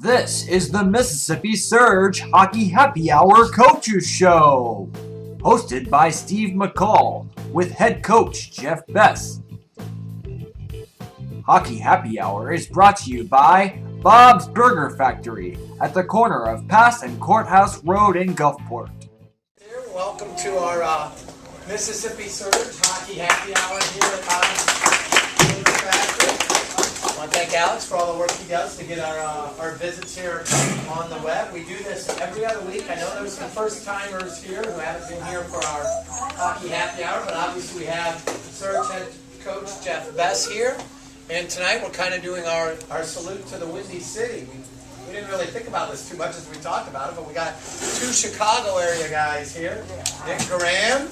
This is the Mississippi Surge Hockey Happy Hour Coaches Show, hosted by Steve McCall with head coach Jeff Bess. Hockey Happy Hour is brought to you by Bob's Burger Factory at the corner of Pass and Courthouse Road in Gulfport. Welcome to our Mississippi Surge Hockey Happy Hour here at Bob's Burger Factory. I want to thank Alex for all the work he does to get our visits here on the web. We do this every other week. I know there's some first-timers here who haven't been here for our Hockey Happy Hour, but obviously we have Surge head coach Jeff Bess here. And tonight we're kind of doing our salute to the Windy City. We didn't really think about this too much as we talked about it, but we got two Chicago area guys here. Nick Guran.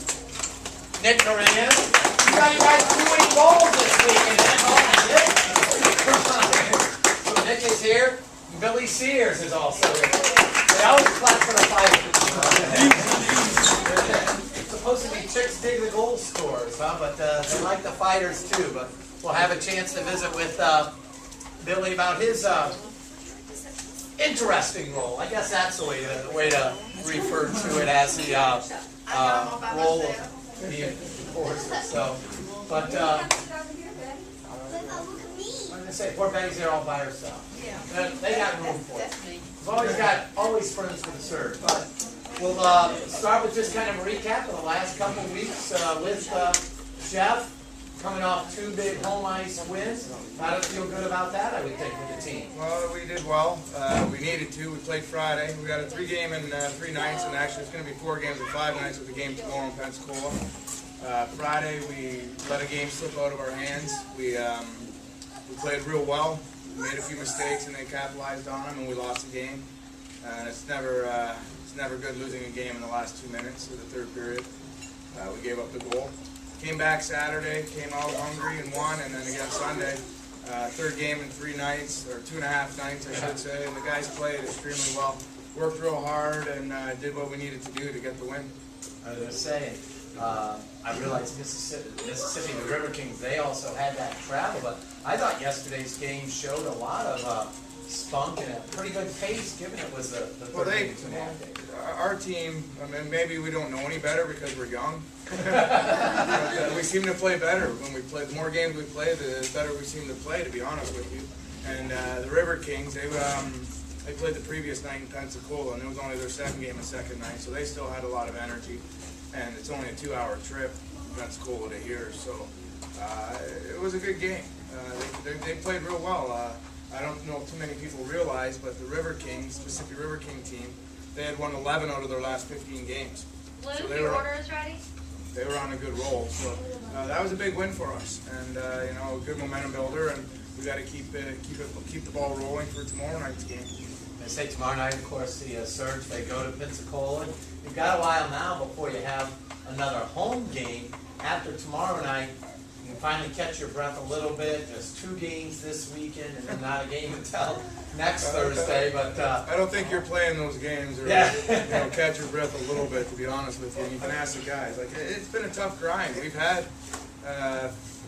Nick Guran. You guys 2 winning goals this weekend. So Nick is here. Billy Siers is also here. They always clap for the fighters. It's supposed to be chicks dig the goal scorers, huh? But they like the fighters too. But we'll have a chance to visit with Billy about his interesting role. I guess that's the way to refer to it, as the role of the enforcer. So, but like I say, poor Betty's there all by herself. Yeah. They got room for it. We've always friends with the Surge. But we'll start with just kind of a recap of the last couple of weeks with Jeff. Coming off 2 big home ice wins. How do you feel good about that, I would think, with the team? Well, we did well. We needed to. We played Friday. We got a 3-game in 3 nights, and actually it's going to be 4 games in 5 nights with a game tomorrow in Pensacola. Friday, we let a game slip out of our hands. We played real well. We made a few mistakes, and they capitalized on them, and we lost the game. It's never good losing a game in the last 2 minutes of the third period. We gave up the goal. Came back Saturday, came out hungry and won, and then again Sunday, 3rd game in 3 nights, or 2.5 nights I should say, and the guys played extremely well. Worked real hard and did what we needed to do to get the win. I was going to say, I realized Mississippi, the River Kings, they also had that travel, but I thought yesterday's game showed a lot of spunk and a pretty good pace, given it was the third game tomorrow. Our team, I mean, maybe we don't know any better because we're young. But, we seem to play better when we play. The more games we play, the better we seem to play, to be honest with you. And the River Kings, they played the previous night in Pensacola, and it was only their 2nd game and 2nd night, so they still had a lot of energy. And it's only a 2-hour trip from Pensacola to here, so it was a good game. They played real well. I don't know if too many people realize, but the River Kings, Mississippi River King team, they had won 11 out of their last 15 games. Luke, your order is ready? They were on a good roll, so that was a big win for us, and a good momentum builder, and we got to keep the ball rolling for tomorrow night's game. I say tomorrow night, of course, the Surge, they go to Pensacola. You've got a while now before you have another home game. After tomorrow night, you can finally catch your breath a little bit. Just 2 games this weekend, and then not a game until next Thursday. But I don't think you're playing those games, or catch your breath a little bit. To be honest with you, and you can ask the guys. Like, it's been a tough grind. We've had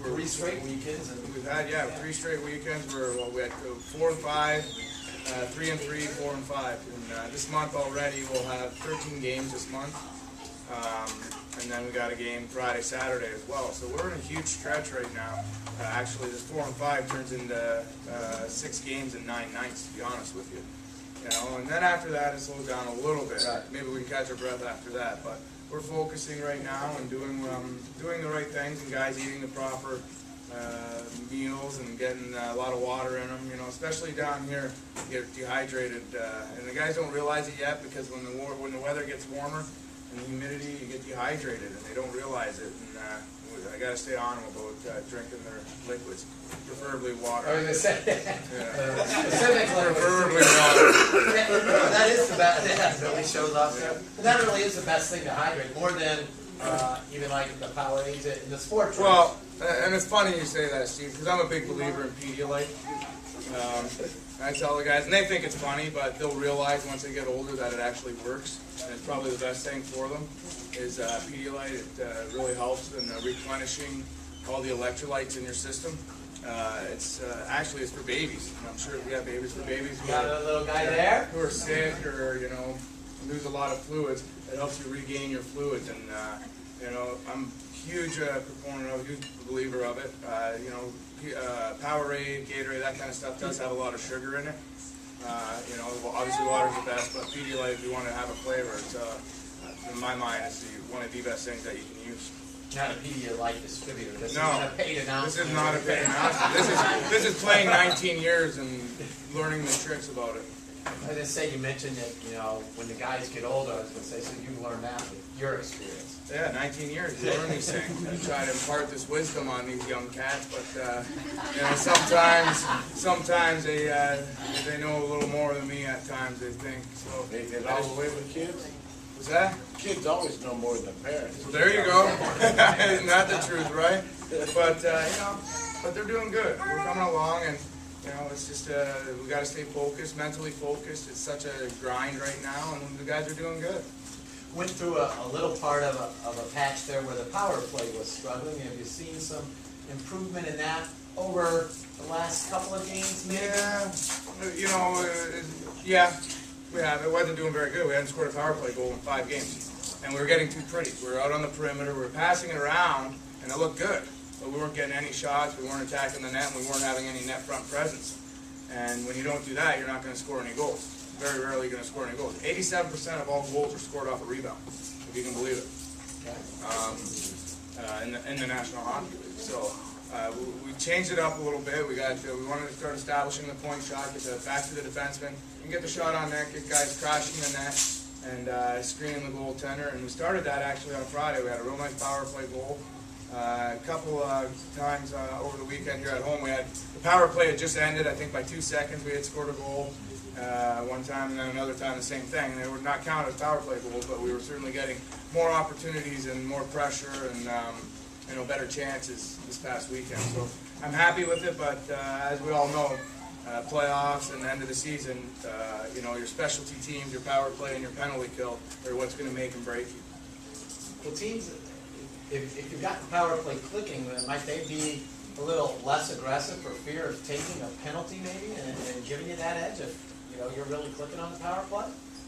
3 straight weekends, and we've had 3 straight weekends where we had 4 and 5, 3 and 3, 4 and 5, and this month already we'll have 13 games this month. And then we got a game Friday, Saturday as well. So we're in a huge stretch right now. Actually, this 4 and 5 turns into 6 games and 9 nights, to be honest with you. And then after that, it slows down a little bit. Right. Maybe we can catch our breath after that. But we're focusing right now and doing the right things, and guys eating the proper meals and getting a lot of water in them. Especially down here, you get dehydrated, and the guys don't realize it yet, because when the weather gets warmer and the humidity, you get dehydrated, and they don't realize it. And I got to stay on them about drinking their liquids, preferably water. I was going to say, specifically, preferably water. That is the best. That really shows off there. But that really is the best thing to hydrate, more than even like the Powerades in the sport drinks. Well, and it's funny you say that, Steve, because I'm a big believer in Pedialyte. I tell the guys, and they think it's funny, but they'll realize once they get older that it actually works. And it's probably the best thing for them is Pedialyte. It really helps in replenishing all the electrolytes in your system. Actually it's for babies. And I'm sure we have babies for babies Got a little guy there? who are sick or lose a lot of fluids. It helps you regain your fluids, and I'm a huge proponent of, huge believer of it. Powerade, Gatorade, that kind of stuff does have a lot of sugar in it. Obviously water's the best, but Pedialyte, if you want to have a flavor, it's in my mind, it's one of the best things that you can use. Not a Pedialyte distributor. This No, isn't a paid announcement. this is not a paid announcement. This is playing 19 years and learning the tricks about it. I just say, you mentioned that, when the guys get older, I was going to say, so you learn that with your experience. Yeah, 19 years, you learn these things. You try to impart this wisdom on these young cats, but sometimes they know a little more than me at times, they think. So They get all the way with kids. what's that? Kids always know more than parents. So there you go. Isn't that the truth, right? But but they're doing good. We're coming along, and it's just we got to stay focused, mentally focused. It's such a grind right now, and the guys are doing good. Went through a little part of a patch there where the power play was struggling. Have you seen some improvement in that over the last couple of games, maybe? Yeah, we have. It wasn't doing very good. We hadn't scored a power play goal in 5 games, and we were getting too pretty. We were out on the perimeter. We were passing it around, and it looked good, but we weren't getting any shots. We weren't attacking the net, and we weren't having any net front presence. And when you don't do that, you're not going to score any goals. Very rarely going to score any goals. 87% of all goals are scored off a rebound, if you can believe it, in the National Hockey League. So we changed it up a little bit. We wanted to start establishing the point shot, get back to the defenseman, and get the shot on net, get guys crashing the net, and screening the goaltender. And we started that actually on Friday. We had a real nice power play goal. A couple times over the weekend here at home, we had the power play had just ended. I think by 2 seconds we had scored a goal. One time, and then another time the same thing. They would not count as power play goals, but we were certainly getting more opportunities and more pressure and better chances this past weekend. So I'm happy with it, but as we all know, playoffs and the end of the season, your specialty teams, your power play, and your penalty kill are what's going to make and break you. Well, teams, if you've got the power play clicking, might they be a little less aggressive for fear of taking a penalty maybe and giving you that edge if you're really clicking on the power play?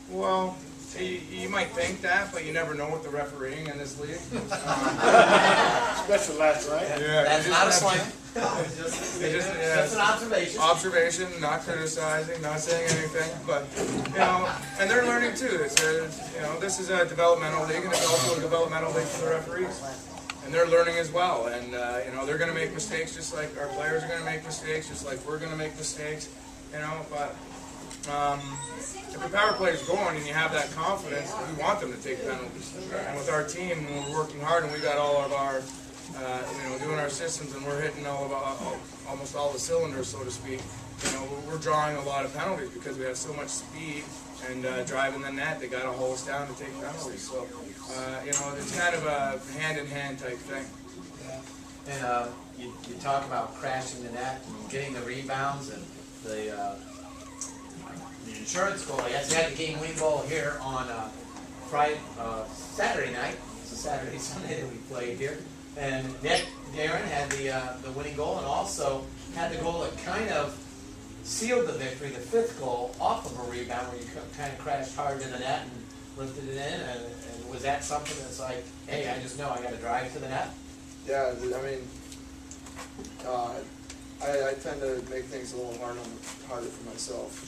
Well, you might think that, but you never know with the refereeing in this league. Especially last night. Yeah, That's not a slam. Just an observation. Observation, not criticizing, not saying anything, but and they're learning too. This is a developmental league, and it's also a developmental league for the referees, and they're learning as well. And they're going to make mistakes, just like our players are going to make mistakes, just like we're going to make mistakes. But if the power play is going and you have that confidence, we want them to take penalties. And with our team, when we're working hard and we got all of our, doing our systems and we're hitting almost all the cylinders, so to speak, we're drawing a lot of penalties because we have so much speed and driving the net. They got to hold us down to take penalties. So, it's kind of a hand-in-hand type thing. Yeah. And you talk about crashing the net and getting the rebounds and the insurance goal. Yes, we had the game-winning goal here on Saturday night. It's a Saturday, Sunday that we played here. And Nick Guran had the winning goal and also had the goal that kind of sealed the victory, the 5th goal, off of a rebound where you kind of crashed hard in the net and lifted it in. And was that something that's like, hey, I just know I got to drive to the net? Yeah, I mean, I tend to make things a little harder for myself.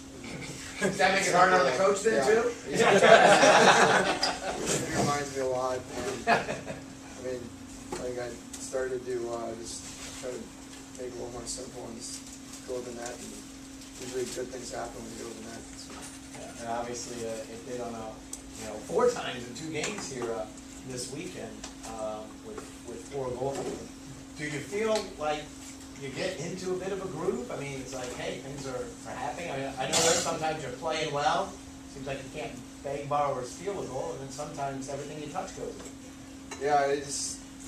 Does that make it harder on the coach then, too? He reminds me a lot. I started to just try to make it a little more simple and just go to the net. And usually good things happen when you go to the net. So. Yeah, and obviously it did on 4 times in 2 games here this weekend with 4 goals. Do you feel like you get into a bit of a groove? I mean, it's like, hey, things are happening. I know that sometimes you're playing well. Seems like you can't beg, borrow, or steal a goal, and then sometimes everything you touch goes in. Yeah,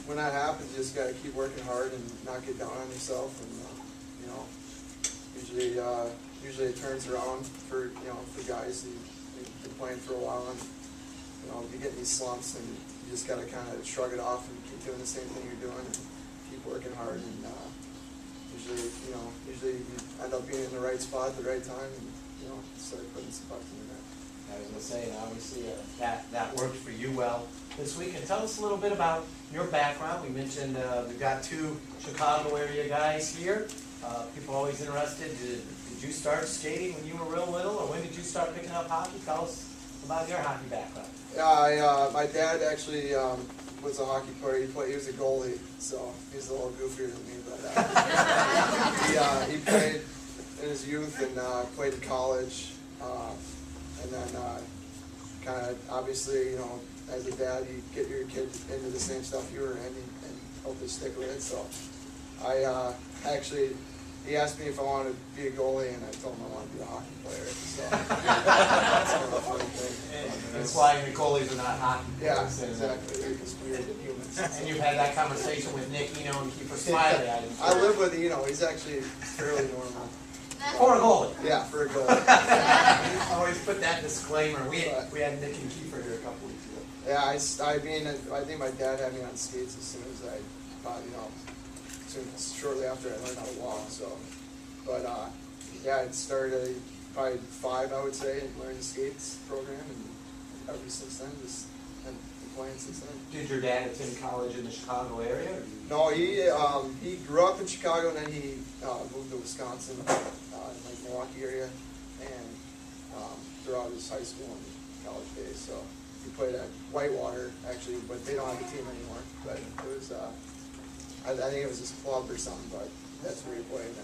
when that happens, you just got to keep working hard and not get down on yourself. And usually it turns around for guys who've been playing for a while, and you get in these slumps, and you just got to kind of shrug it off and keep doing the same thing you're doing and keep working hard. And usually you end up being in the right spot at the right time, and start putting some pucks in the net. I was going to say, and obviously that worked for you well this week. And tell us a little bit about your background. We mentioned we've got 2 Chicago area guys here. People always interested. Did you start skating when you were real little, or when did you start picking up hockey? Tell us about your hockey background. Yeah, my dad actually was a hockey player. He was a goalie, so he's a little goofier than me. But he played in his youth and played in college, and then kind of obviously, as a dad, you get your kid into the same stuff you were in and hopefully stick with it. So he asked me if I wanted to be a goalie, and I told him I wanted to be a hockey player. So that's kind of a funny thing. That's why your goalies are not hockey players. Yeah, exactly. They're just weird humans. And you've had that conversation with Nick, and Kiefer Smiley. I live with he's actually fairly normal. For a goalie. Yeah, for a goalie. I always put that disclaimer. We had Nick and Kiefer here a couple weeks ago. Yeah, I think my dad had me on skates as soon as shortly after I learned how to walk. So, but it started probably 5, I would say, and learned the skates program, and ever since then, just been playing since then. Did your dad attend college in the Chicago area? No, he grew up in Chicago, and then he moved to Wisconsin, in Milwaukee area, and throughout his high school and college days. So he played at Whitewater actually, but they don't have a team anymore. But it was I think it was his club or something, but that's where he played.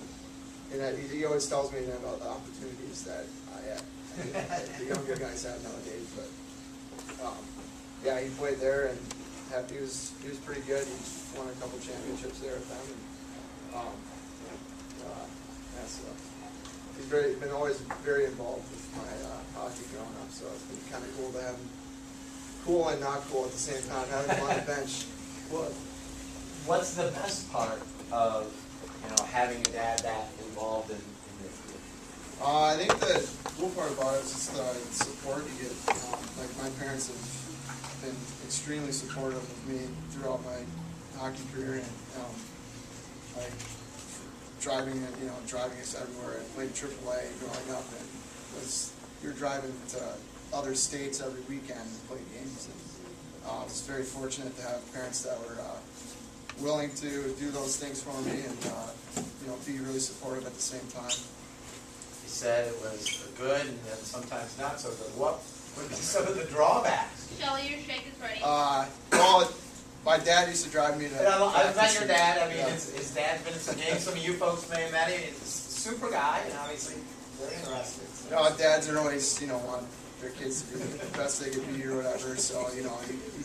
And he always tells me about the opportunities that the younger guys have nowadays. But he played there, and he was pretty good. He won a couple championships there with them. And, so he's been always very involved with my hockey growing up. So it's been kind of cool to have him, cool and not cool at the same time, having him on the bench. What's the best part of having a dad that involved in your field? I think the cool part about it is just the support you get. Like my parents have been extremely supportive of me throughout my hockey career, and like driving us everywhere. I played AAA growing up, and you're driving to other states every weekend to play games. And I was very fortunate to have parents that were willing to do those things for me, and be really supportive at the same time. You said it was good and then sometimes not so good. What would be some of the drawbacks? Shelly, your shake is ready. Well, my dad used to drive me to. I've met your dad. I mean, his dad's been in some games. Some of you folks may have met him. He's a super guy, and obviously very interested. So. Dads are always want their kids to be the best they could be or whatever. So you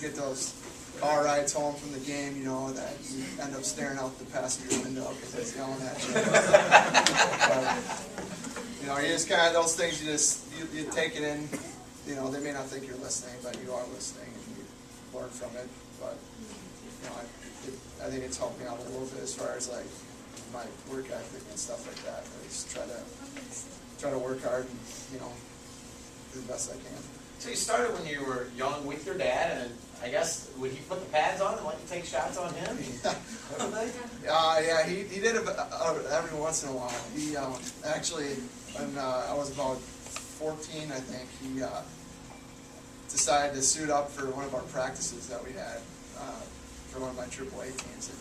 get those car rides home from the game, that you end up staring out the passenger window because it's yelling at you. But, you just kind of those things. You take it in. They may not think you're listening, but you are listening, and you learn from it. But I think it's helped me out a little bit as far as like my work ethic and stuff like that. I just try to work hard and do the best I can. So you started when you were young with your dad, and I guess would he put the pads on and let you take shots on him? Yeah, he did it every once in a while. He actually, when I was about 14, I think, he decided to suit up for one of our practices that we had for one of my AAA teams, and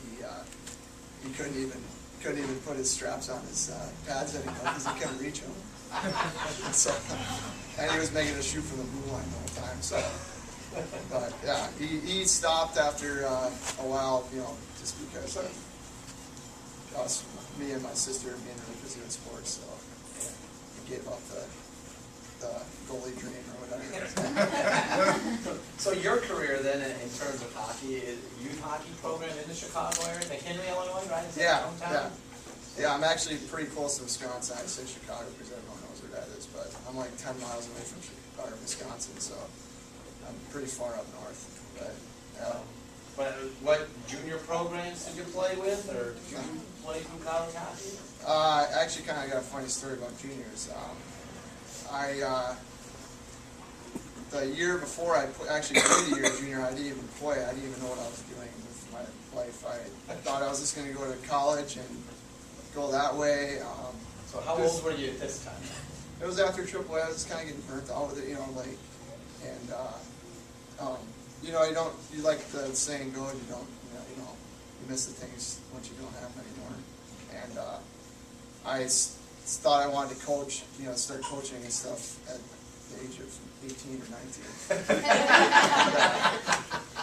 he couldn't even put his straps on his pads anymore because he couldn't reach them. So, and he was making a shoot from the blue line the whole time. So, but yeah, he stopped after a while, just because of me and my sister being really busy with sports. So he gave up the goalie dream or whatever. So your career then, in terms of hockey, is youth hockey program in the Chicago area, McHenry, Illinois, right? Is that your hometown? Yeah, I'm actually pretty close to Wisconsin. I say Chicago because everyone knows where that is, but I'm like 10 miles away from Wisconsin, so I'm pretty far up north. But what junior programs did you play with, or did you play through college hockey? I actually kind of got a funny story about juniors. The year before I actually played the year of junior, I didn't even play. I didn't even know what I was doing with my life. I thought I was just going to go to college and go that way. So how old were you at this time? It was after AAA. I was just kind of getting burnt out with it, you know, like, and you know, you like the saying goes, you miss the things once you don't have them anymore. And I thought I wanted to coach, you know, start coaching and stuff at the age of 18 or 19.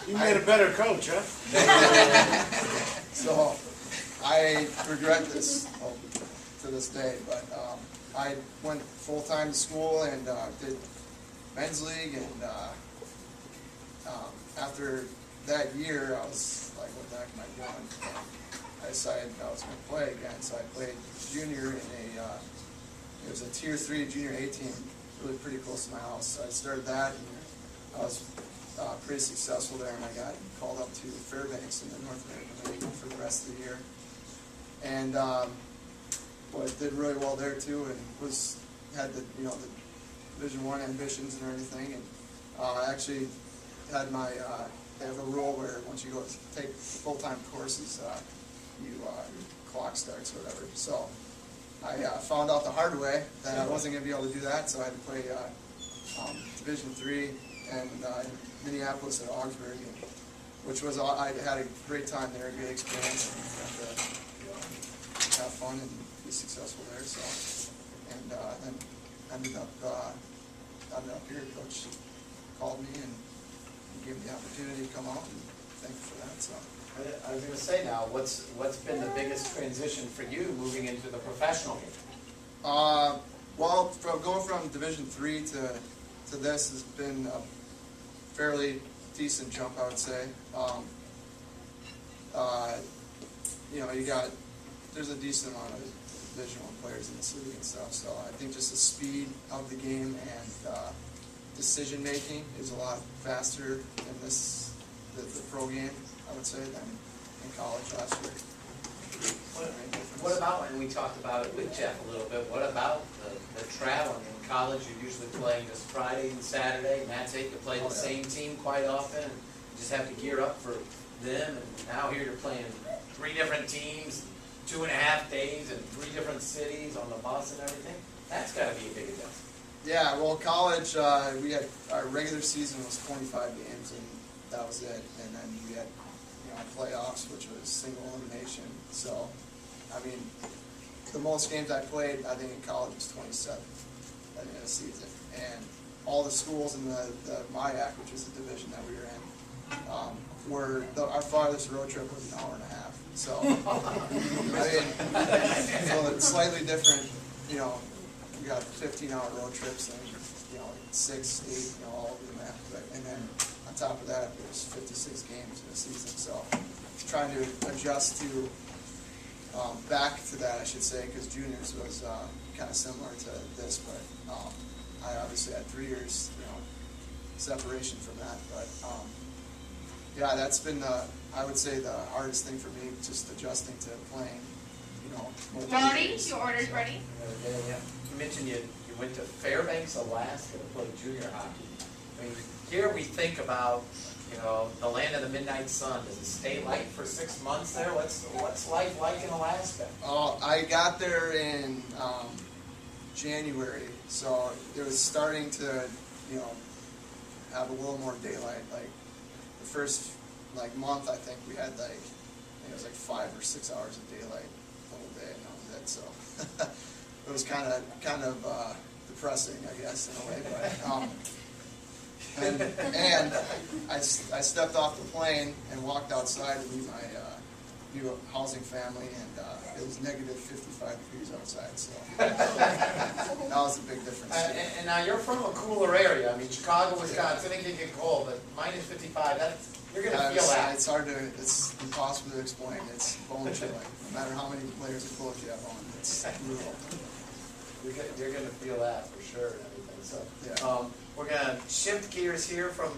You made a better coach, huh? So I regret this to this day, but I went full-time to school and did men's league, and after that year, I was like, what the heck am I doing? I decided I was going to play again, so I played junior in it was a Tier 3 junior A team, really pretty close to my house. So I started that, and I was pretty successful there, and I got called up to Fairbanks in the North American League for the rest of the year. And well, I did really well there too, and had the Division I ambitions and everything, and I actually had they have a rule where once you go take full-time courses, your clock starts or whatever. So I found out the hard way that I wasn't going to be able to do that, so I had to play Division III and Minneapolis at Augsburg, which was I had a great time there, a good experience, and got to have fun and be successful there. So, and then ended up here. Coach called me and gave me the opportunity to come out, and thank you for that. So. I was going to say now, what's been the biggest transition for you moving into the professional game? Well, going from Division III to this has been a fairly decent jump, I would say. You know, there's a decent amount of Division I players in this league and stuff, so I think just the speed of the game and decision making is a lot faster in the pro game, I would say, than in college last year. What about, and we talked about it with Jeff a little bit, what about the traveling? In college, you're usually playing just Friday and Saturday, and that's it. You play the same team quite often, and you just have to gear up for them. And now here you're playing 3 different teams, 2.5 days, in 3 different cities on the bus and everything. That's got to be a big adjustment. Yeah, well, college, we had our regular season was 25 games, and that was it. And then we had playoffs, which was single elimination. So, I mean, the most games I played, I think in college was 27 at the end of the season. And all the schools in the MIAC, which is the division that we were in, our farthest road trip was an hour and a half. So, I mean, so it's slightly different, you know. We got 15-hour road trips and 6, 8, all over the map. And then on top of that, there's 56 games in a season. So trying to adjust to back to that, I should say, because juniors was kind of similar to this, but I obviously had 3 years, separation from that. But yeah, that's been I would say the hardest thing for me, just adjusting to playing. Marty, your order's ready. Yeah. You mentioned you went to Fairbanks, Alaska to play junior hockey. I mean, here we think about, the land of the midnight sun. Does it stay light for 6 months there? What's life like in Alaska? Oh, I got there in January, so it was starting to, have a little more daylight. Like the first month, I think we had it was 5 or 6 hours of daylight the whole day, and that was it. So it was kind of depressing, I guess, in a way. But and I stepped off the plane and walked outside to meet my new housing family, and it was negative 55 degrees outside. So that was a big difference. And now you're from a cooler area. I mean, Chicago, Wisconsin, it can get cold, but minus 55. You're going to feel that. It's impossible to explain. It's bone chilling. No matter how many layers of clothes you have on, it's brutal. You're going to feel that for sure and everything. So yeah. We're going to shift gears here from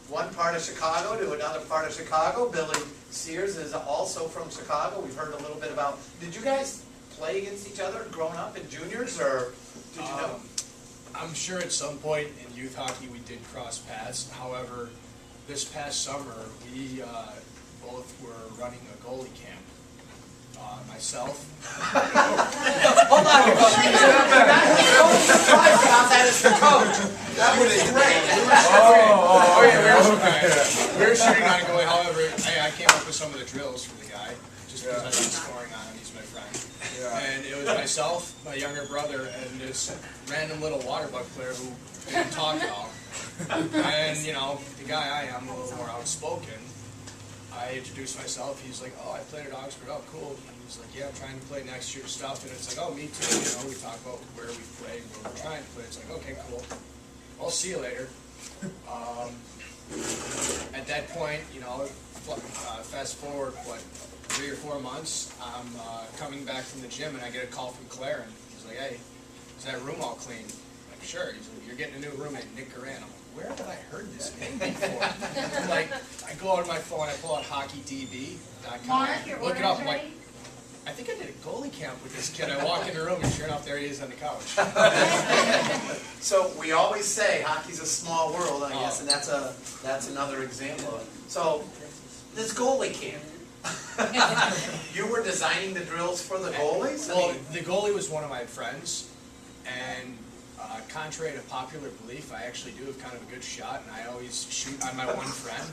one part of Chicago to another part of Chicago. Billy Siers is also from Chicago. We've heard a little bit about. Did you guys play against each other growing up in juniors, or did you know? I'm sure at some point in youth hockey we did cross paths. However, this past summer we both were running a goalie camp Myself. Hold on, you're outside as the coach. That would be great. We were shooting on a goalie. However, I came up with some of the drills for the guy, just because I like scoring on him. He's my friend. And it was myself, my younger brother, and this random little water bug player who didn't talk at all. And, you know, the guy I am, a little more outspoken. I introduced myself. He's like, "Oh, I played at Oxford. Oh, cool." And he's like, "Yeah, I'm trying to play next year stuff." And it's like, "Oh, me too." You know, we talk about where we play, where we're trying to play. It's like, "Okay, cool. I'll see you later." At that point, you know, fast forward, what, 3 or 4 months, I'm coming back from the gym and I get a call from Claire, and he's like, "Hey, is that room all clean?" I'm like, "Sure." He's like, "You're getting a new roommate, Nick Guran." I'm like, where have I heard this name before? Like, I go out on my phone, I pull out hockeydb.com, Mark, your look it order's up, I'm like, ready? I think I did a goalie camp with this kid. I walk in the room and sure enough, there he is on the couch. So we always say hockey's a small world, I guess, and that's another example. So this goalie camp. You were designing the drills for the goalies? Well, the goalie was one of my friends, and contrary to popular belief, I actually do have kind of a good shot, and I always shoot on my one friend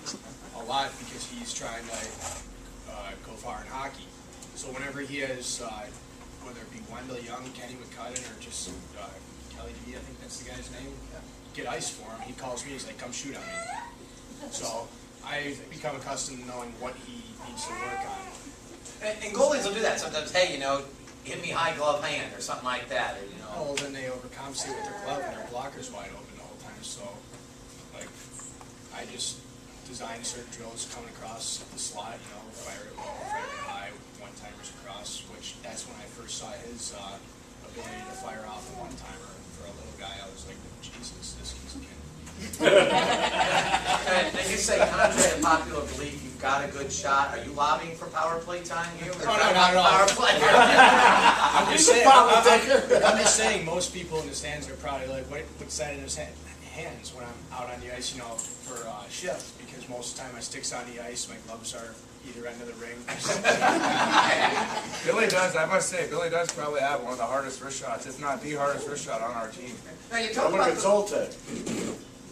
a lot because he's trying to go far in hockey. So whenever he has, whether it be Wendell Young, Kenny McCudden, or just Kelly D, I think that's the guy's name, get ice for him, he calls me, he's like, "Come shoot on me." So I've become accustomed to knowing what he needs to work on. And goalies will do that sometimes. Hey, you know, hit me high glove hand or something like that. Or, you know. Oh, well, then they overcompensate with their glove and their blocker's wide open the whole time. So, like, I just designed certain drills coming across the slot, you know, fire it low, fire it high, one-timers across, which that's when I first saw his ability to fire off a one-timer. For a little guy, I was like, Jesus, this kid's a kid. And you say, contrary to popular belief, you've got a good shot. Are you lobbying for power play time here? Oh, no, not at all. Power play. I'm just saying, most people in the stands are probably like, what side of his hands when I'm out on the ice, you know, for shift, because most of the time my stick's on the ice, my gloves are either end of the ring. Billy does, I must say, Billy does probably have one of the hardest wrist shots, if not the hardest wrist shot on our team. Now you I'm talk gonna about get Zoltek.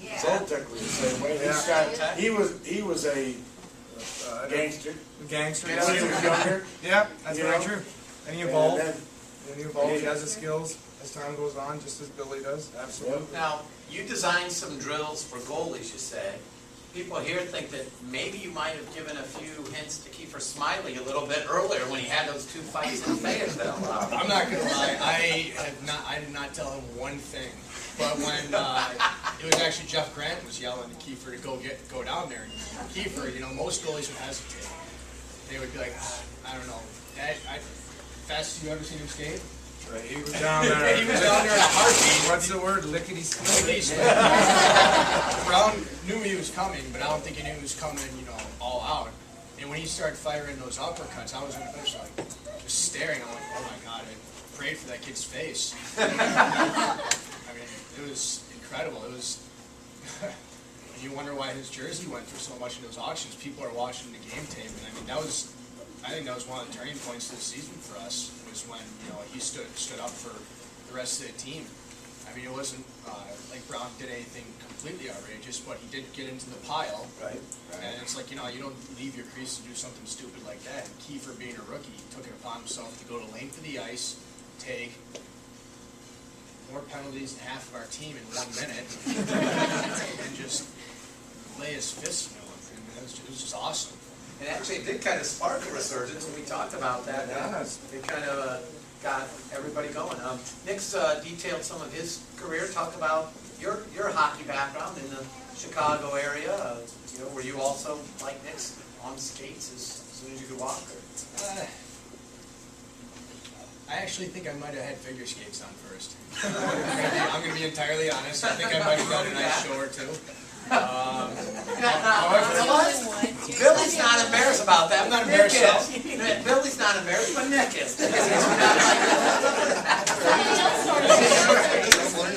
Yeah. Zoltek was the same way. Yeah. He was a gangster. Gangster, When he was younger. Yeah, that's You very know? true. And he evolved. And And he evolved, he has the skills as time goes on, just as Billy does, absolutely. Now, you designed some drills for goalies, you say. People here think that maybe you might have given a few hints to Kiefer Smiley a little bit earlier when he had those 2 fights in Fayetteville. I'm not gonna lie, I did not tell him one thing. But when it was actually Jeff Grant was yelling to Kiefer to go down there, and Kiefer, you know, most goalies would hesitate. They would be like, I don't know, fastest you ever seen him skate? Right, he was down there. He was down there in a heartbeat. What's the word? Lickety split. Brown knew he was coming, but I don't think he knew he was coming, you know, all out. And when he started firing those uppercuts, I was in the bench like just staring. I'm like, oh my god, I prayed for that kid's face. I mean, it was incredible. It was. You wonder why his jersey went for so much in those auctions. People are watching the game tape, and I mean, I think that was one of the turning points of the season for us. Was when, you know, he stood up for the rest of the team. I mean, it wasn't like Brown did anything completely outrageous, but he did get into the pile. Right. And it's like, you know, you don't leave your crease to do something stupid like that. And Kiefer, being a rookie, took it upon himself to go to length of the ice, take more penalties than half of our team in 1 minute, and just lay his fist into it. And it was just awesome. And actually, it did kind of spark a resurgence when we talked about that. Yes. It kind of got everybody going. Nick's detailed some of his career. Talk about your hockey background in the Chicago area. You know, were you also like Nick's on skates as soon as you could walk? Or? I actually think I might have had figure skates on first. I'm going to be entirely honest. I think I might have done a nice show or two. Billy's not embarrassed about that. I'm not Nick embarrassed is. Billy's not embarrassed, but Nick is.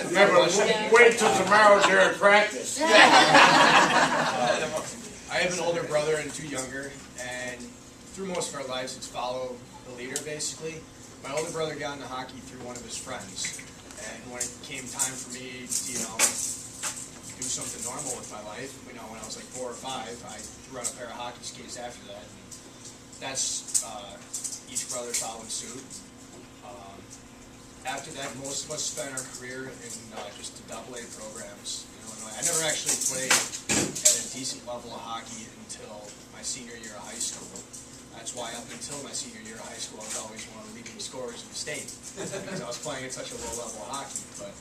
Remember, wait till tomorrow during practice. I have an older brother and 2 younger, and through most of our lives, it's follow the leader basically. My older brother got into hockey through one of his friends, and when it came time for me to, do something normal with my life, when I was like 4 or 5, I threw on a pair of hockey skates after that. And that's each brother followed suit. After that, most of us spent our career in just the AA programs in Illinois. I never actually played at a decent level of hockey until my senior year of high school. That's why up until my senior year of high school, I was always one of the leading scorers in the state because I was playing at such a low level of hockey. But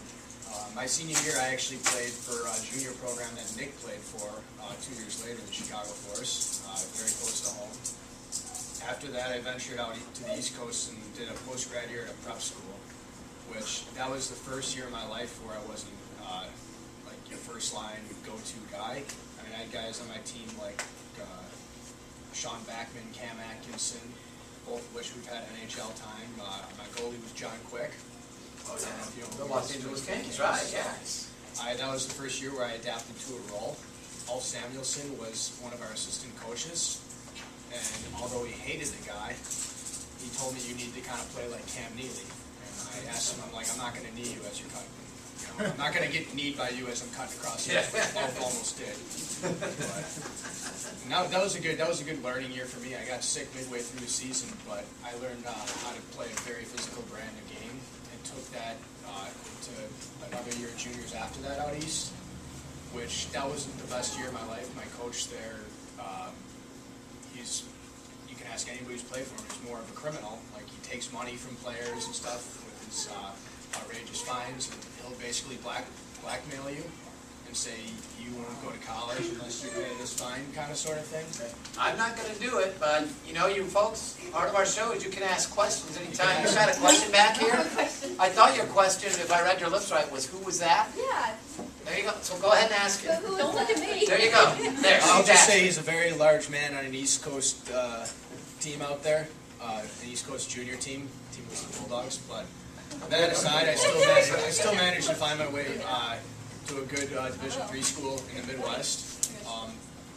my senior year, I actually played for a junior program that Nick played for 2 years later, the Chicago Force, very close to home. After that, I ventured out to the East Coast and did a post-grad year at a prep school, which that was the first year of my life where I wasn't like your first line go-to guy. I mean, I had guys on my team like Sean Backman, Cam Atkinson, both of which we've had NHL time. My goalie was John Quick. Oh, yeah. The Los Angeles Kings, right, yeah. That was the first year where I adapted to a role. Alf Samuelson was one of our assistant coaches, and although he hated the guy, he told me you need to kind of play like Cam Neely. I asked him, I'm like, I'm not going to knee you as you're cutting. I'm not going to get kneed by you as I'm cutting across the almost did. But, now that was a good learning year for me. I got sick midway through the season, but I learned how to play a very physical brand of game and took that into another year of juniors after that out east, which that wasn't the best year of my life. My coach there, you can ask anybody who's played for him, he's more of a criminal. Like, he takes money from players and stuff with his outrageous fines, and he'll basically blackmail you and say you won't go to college unless you pay this fine, kind of sort of thing. I'm not going to do it, but you folks, part of our show is you can ask questions anytime. You got a question back here? I thought your question, if I read your lips right, was who was that? Yeah. There you go. So go ahead and ask it. Don't look at me. There you go. There. I'll just say he's a very large man on an East Coast team out there, an East Coast junior team with the Bulldogs. But that aside, I still managed to find my way to a good Division III school in the Midwest.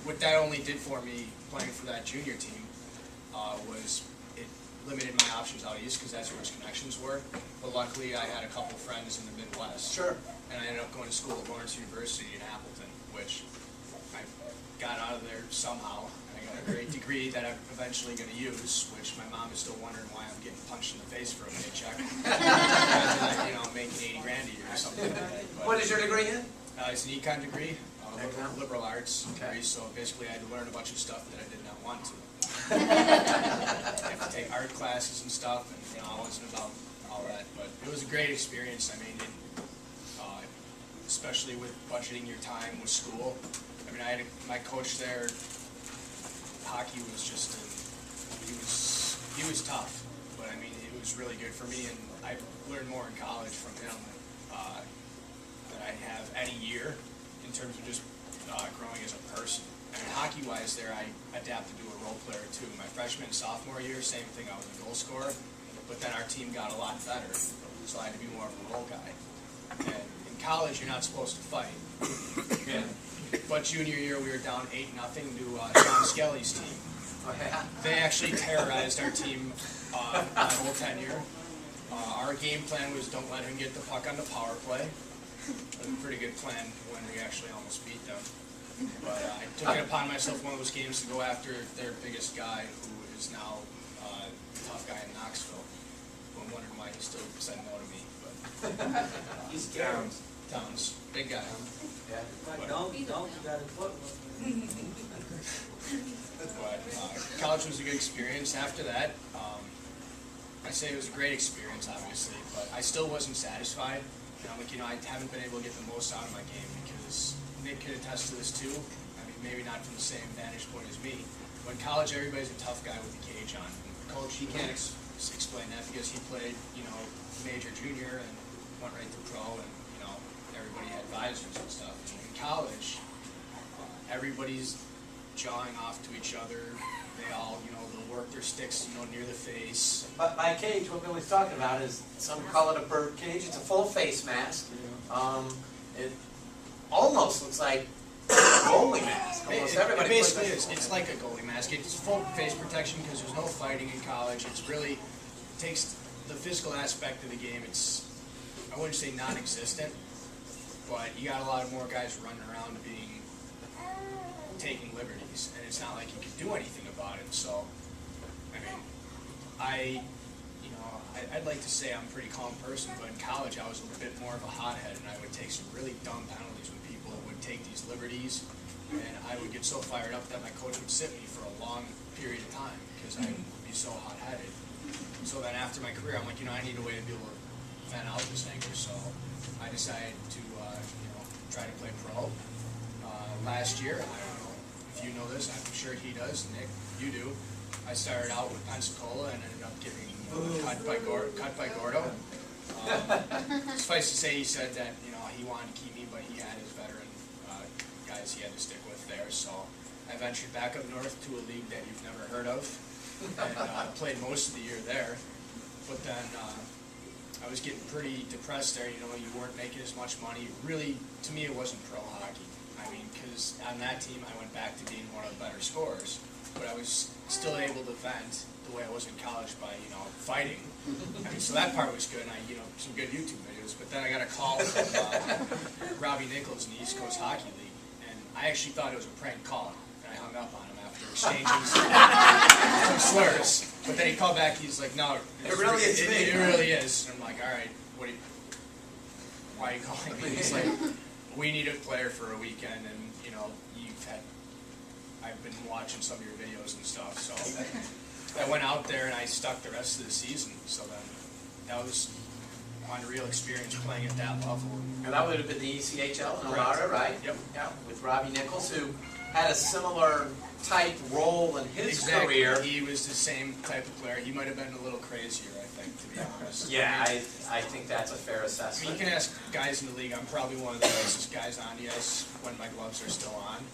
What that only did for me playing for that junior team was it limited my options out east because that's where his connections were. But luckily, I had a couple friends in the Midwest. Sure. And I ended up going to school at Lawrence University in Appleton, which I got out of there somehow. I got a great degree that I'm eventually going to use, which my mom is still wondering why I'm getting punched in the face for a paycheck. I'm making $80,000 a year or something like that. But, What is your degree in? It's an econ degree, Econ? liberal arts Okay. degree, so basically I had to learn a bunch of stuff that I did not want to. I have to take art classes and stuff, and I wasn't about all that, but it was a great experience. I mean, especially with budgeting your time with school. I mean, my coach there. Hockey was just he was tough, but I mean, it was really good for me, and I learned more in college from him than I have any year in terms of just growing as a person. I mean, hockey-wise, there I adapted to a role player too. My freshman and sophomore year, same thing. I was a goal scorer, but then our team got a lot better, so I had to be more of a role guy. And in college, you're not supposed to fight. Yeah. But junior year, we were down 8-0 to Sean Skelly's team. Oh, yeah. They actually terrorized our team my whole tenure. Our game plan was don't let him get the puck on the power play. It was a pretty good plan when we actually almost beat them. But I took it upon myself one of those games to go after their biggest guy, who is now a tough guy in Knoxville. I'm wondering why he still said no to me. But He's Towns, big guy. Yeah. Donkey got his foot. But college was a good experience. After that, I say it was a great experience, obviously, but I still wasn't satisfied. And I'm like, I haven't been able to get the most out of my game because Nick could attest to this too. I mean, maybe not from the same vantage point as me. But in college, everybody's a tough guy with a cage on. And coach, he can't explain that because he played, major, junior, and went right to pro, and everybody had visors and stuff. In college, everybody's jawing off to each other. They all, they'll work their sticks, near the face. But by cage, what Billy's talking about is, some call it a bird cage. It's a full face mask. It almost looks like goalie mask. Almost everybody It puts basically that- is. It's like a goalie mask. It's full face protection because there's no fighting in college. It's really takes the physical aspect of the game. It's, I wouldn't say non-existent, but you got a lot of more guys running around taking liberties, and it's not like you can do anything about it. So, I mean, I'd like to say I'm a pretty calm person, but in college I was a bit more of a hothead, and I would take some really dumb penalties when people would take these liberties, and I would get so fired up that my coach would sit me for a long period of time because I would be so hot-headed. So then after my career, I'm like, I need a way to be able to vent out this anger, so I decided to, try to play pro. Last year, I don't know if you know this, I'm sure he does, Nick, you do. I started out with Pensacola and ended up getting cut by Gordo. Suffice to say, he said that he wanted to keep me, but he had his veteran guys he had to stick with there. So I ventured back up north to a league that you've never heard of, and played most of the year there. But then I was getting pretty depressed there. You weren't making as much money. Really, to me, it wasn't pro hockey. I mean, because on that team, I went back to being one of the better scorers, but I was still able to vent the way I was in college by, fighting. I mean, so that part was good, and some good YouTube videos. But then I got a call from Robbie Nichols in the East Coast Hockey League, and I actually thought it was a prank call, and I hung up on him after exchanging some slurs. But then he called back. He's like, "No, It really is me." It really is." And I'm like, "All right, why are you calling me?" He's like, "We need a player for a weekend, and I've been watching some of your videos and stuff." So I went out there and I stuck the rest of the season. So then that was an unreal experience playing at that level. And that would have been the ECHL in Alara, right? Yep. Yeah, with Robbie Nichols, who had a similar type role in his career. He was the same type of player. He might have been a little crazier, I think, to be honest. Yeah, I think that's a fair I mean, assessment. you can ask guys in the league. I'm probably one of the nicest guys on the ice when my gloves are still on.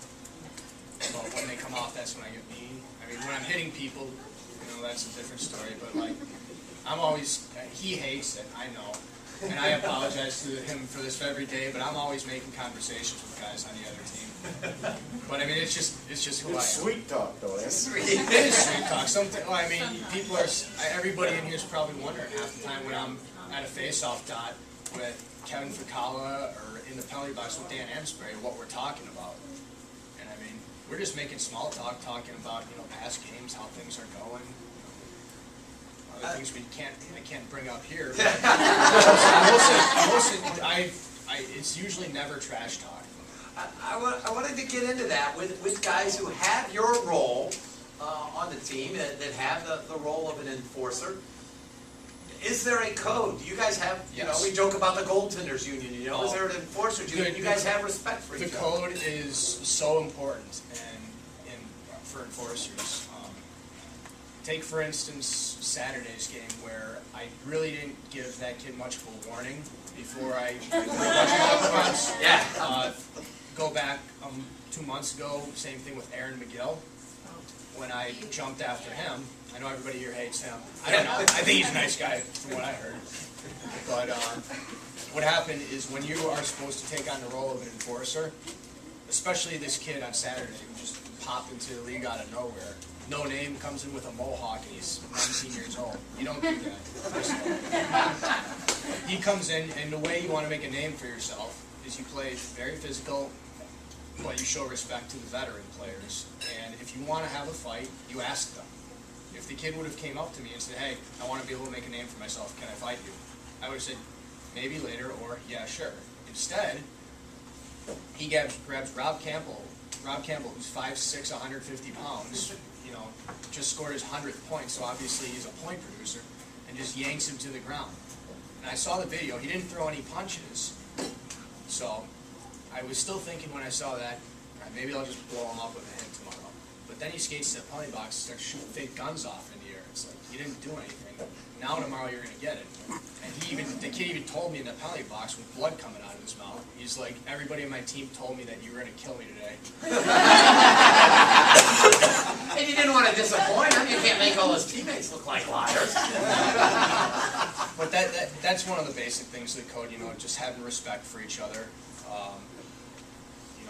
But when they come off, that's when I get mean. I mean, when I'm hitting people, that's a different story. But he hates it, I know. And I apologize to him for this every day, but I'm always making conversations with guys on the other team. But I mean, it's just who I am. It's sweet talk, though. It is sweet talk. People are. Everybody in here is probably wondering half the time when I'm at a face-off dot with Kevin Ficala or in the penalty box with Dan Amsbury, what we're talking about. And I mean, we're just making small talk, talking about past games, how things are going. Other things I can't bring up here. It's usually never trash talk. I wanted to get into that with guys who have your role on the team, that have the role of an enforcer. Is there a code? Do you guys have, Yes. we joke about the goaltenders union, is there an enforcers union? You guys have respect for each other. The code is so important for enforcers. Take, for instance, Saturday's game where I really didn't give that kid much of a warning before I Yeah. Go back 2 months ago, same thing with Aaron McGill. When I jumped after him, I know everybody here hates him. I don't know. I think he's a nice guy from what I heard. But what happened is when you are supposed to take on the role of an enforcer, especially this kid on Saturday who just popped into the league out of nowhere. No name, comes in with a mohawk, and he's 19 years old. You don't do that. He comes in, and the way you want to make a name for yourself is you play very physical, but you show respect to the veteran players. And if you want to have a fight, you ask them. If the kid would have came up to me and said, "Hey, I want to be able to make a name for myself, can I fight you?" I would have said, maybe later, or yeah, sure. Instead, he grabs Rob Campbell, who's 5'6", 150 pounds, just scored his 100th point, so obviously he's a point producer, and just yanks him to the ground. And I saw the video. He didn't throw any punches, so I was still thinking when I saw that, all right, maybe I'll just blow him up with a hit tomorrow. But then he skates to the penalty box and starts shooting fake guns off in the air. It's like, he didn't do anything. Now tomorrow you're going to get it. And the kid even told me in the penalty box with blood coming out of his mouth, he's like, "Everybody on my team told me that you were going to kill me today." And you didn't want to disappoint him. You can't make all his teammates look like liars. But that's one of the basic things of the code, just having respect for each other.